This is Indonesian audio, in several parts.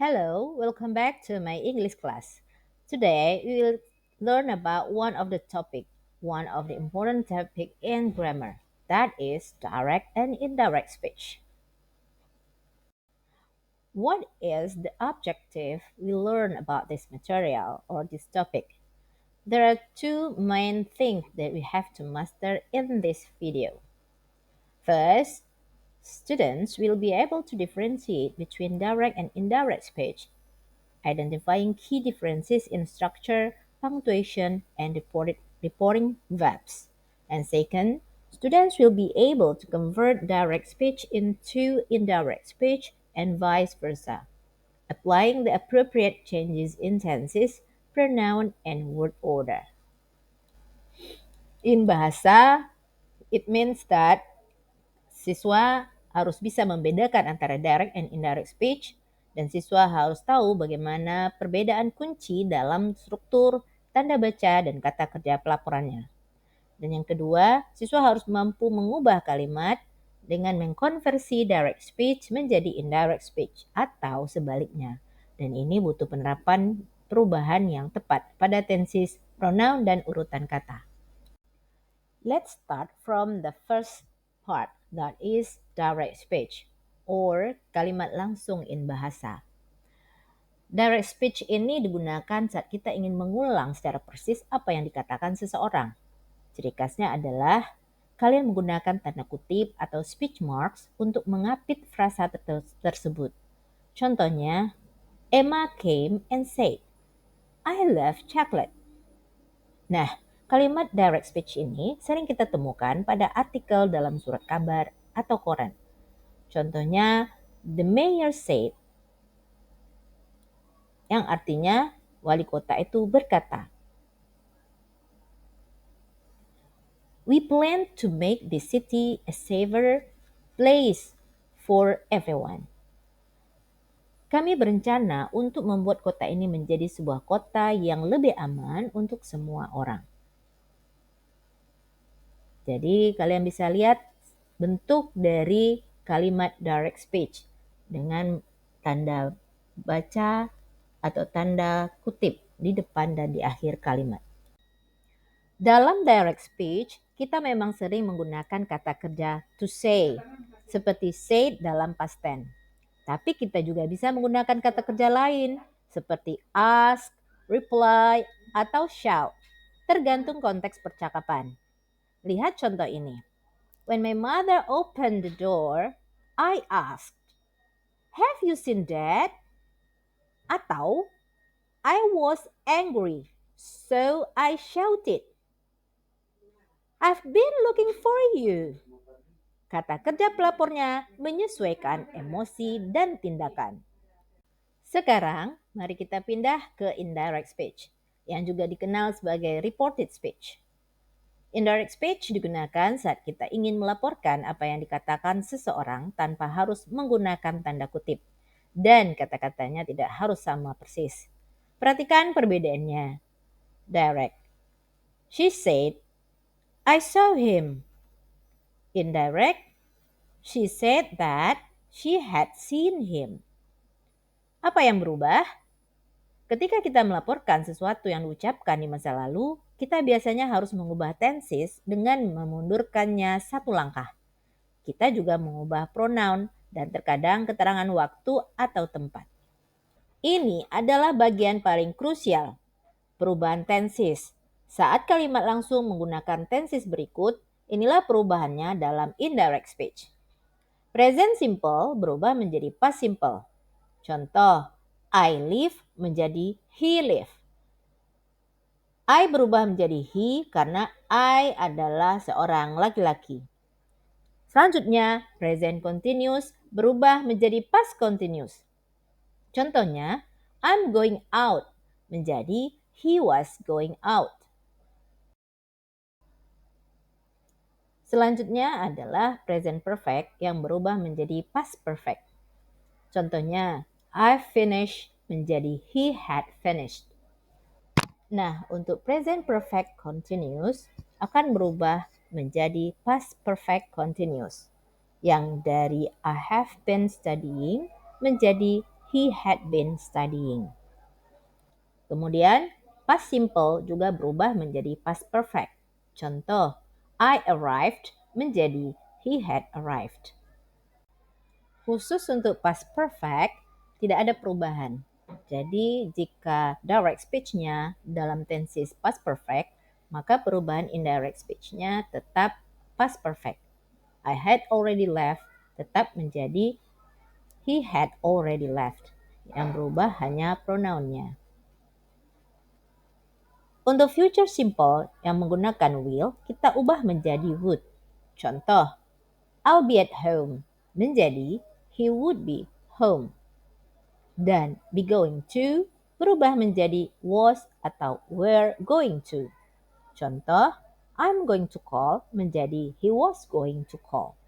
Hello, welcome back to my English class. Today we will learn about one of the important topic in grammar. That is direct and indirect speech. What is the objective we learn about this material or this topic? There are two main things that we have to master in this video. First, students will be able to differentiate between direct and indirect speech, identifying key differences in structure, punctuation, and reporting verbs. And second, students will be able to convert direct speech into indirect speech and vice versa, applying the appropriate changes in tenses, pronoun, and word order. In bahasa, it means that siswa harus bisa membedakan antara direct and indirect speech, dan siswa harus tahu bagaimana perbedaan kunci dalam struktur, tanda baca, dan kata kerja pelaporannya. Dan yang kedua, siswa harus mampu mengubah kalimat dengan mengkonversi direct speech menjadi indirect speech atau sebaliknya. Dan ini butuh penerapan perubahan yang tepat pada tenses, pronoun, dan urutan kata. Let's start from the first part, that is direct speech or kalimat langsung in bahasa. Direct speech ini digunakan saat kita ingin mengulang secara persis apa yang dikatakan seseorang. Ciri khasnya adalah kalian menggunakan tanda kutip atau speech marks untuk mengapit frasa tersebut. Contohnya, Emma came and said, "I love chocolate." Nah, kalimat direct speech ini sering kita temukan pada artikel dalam surat kabar atau koran. Contohnya, the mayor said, yang artinya wali kota itu berkata. We plan to make the city a safer place for everyone. Kami berencana untuk membuat kota ini menjadi sebuah kota yang lebih aman untuk semua orang. Jadi kalian bisa lihat bentuk dari kalimat direct speech dengan tanda baca atau tanda kutip di depan dan di akhir kalimat. Dalam direct speech, kita memang sering menggunakan kata kerja to say, seperti said dalam past tense. Tapi kita juga bisa menggunakan kata kerja lain, seperti ask, reply, atau shout, tergantung konteks percakapan. Lihat contoh ini. When my mother opened the door, I asked, "Have you seen Dad?" Atau, I was angry, so I shouted, "I've been looking for you." Kata kerja pelapornya menyesuaikan emosi dan tindakan. Sekarang, mari kita pindah ke indirect speech, yang juga dikenal sebagai reported speech. Indirect speech digunakan saat kita ingin melaporkan apa yang dikatakan seseorang tanpa harus menggunakan tanda kutip, dan kata-katanya tidak harus sama persis. Perhatikan perbedaannya. Direct. She said, "I saw him." Indirect. She said that she had seen him. Apa yang berubah? Ketika kita melaporkan sesuatu yang diucapkan di masa lalu, kita biasanya harus mengubah tenses dengan memundurkannya satu langkah. Kita juga mengubah pronoun dan terkadang keterangan waktu atau tempat. Ini adalah bagian paling krusial, perubahan tenses. Saat kalimat langsung menggunakan tenses berikut, inilah perubahannya dalam indirect speech. Present simple berubah menjadi past simple. Contoh, I live menjadi he live. I berubah menjadi he karena I adalah seorang laki-laki. Selanjutnya, present continuous berubah menjadi past continuous. Contohnya, I'm going out menjadi he was going out. Selanjutnya adalah present perfect yang berubah menjadi past perfect. Contohnya, I finished menjadi he had finished. Nah, untuk present perfect continuous akan berubah menjadi past perfect continuous, yang dari I have been studying menjadi he had been studying. Kemudian, past simple juga berubah menjadi past perfect. Contoh, I arrived menjadi he had arrived. Khusus untuk past perfect, tidak ada perubahan. Jadi, jika direct speech-nya dalam tenses past perfect, maka perubahan indirect speech-nya tetap past perfect. I had already left tetap menjadi he had already left. Yang berubah hanya pronoun-nya. Untuk future simple yang menggunakan will, kita ubah menjadi would. Contoh, I'll be at home menjadi he would be home. Dan be going to berubah menjadi was atau were going to. Contoh, I'm going to call menjadi he was going to call.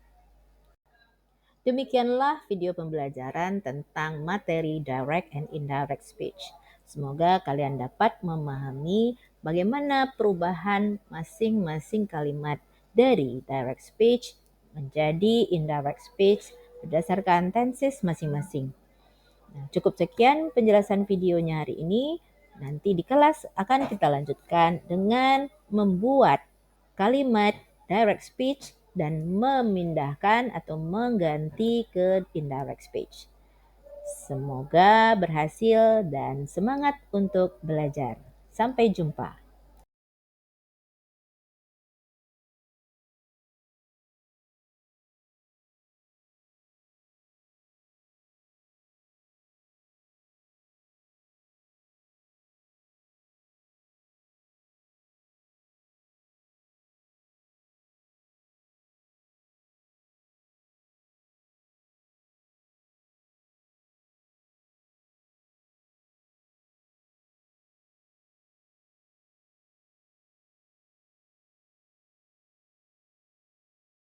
Demikianlah video pembelajaran tentang materi direct and indirect speech. Semoga kalian dapat memahami bagaimana perubahan masing-masing kalimat dari direct speech menjadi indirect speech berdasarkan tenses masing-masing. Nah, cukup sekian penjelasan videonya hari ini. Nanti di kelas akan kita lanjutkan dengan membuat kalimat direct speech dan memindahkan atau mengganti ke indirect speech. Semoga berhasil dan semangat untuk belajar. Sampai jumpa.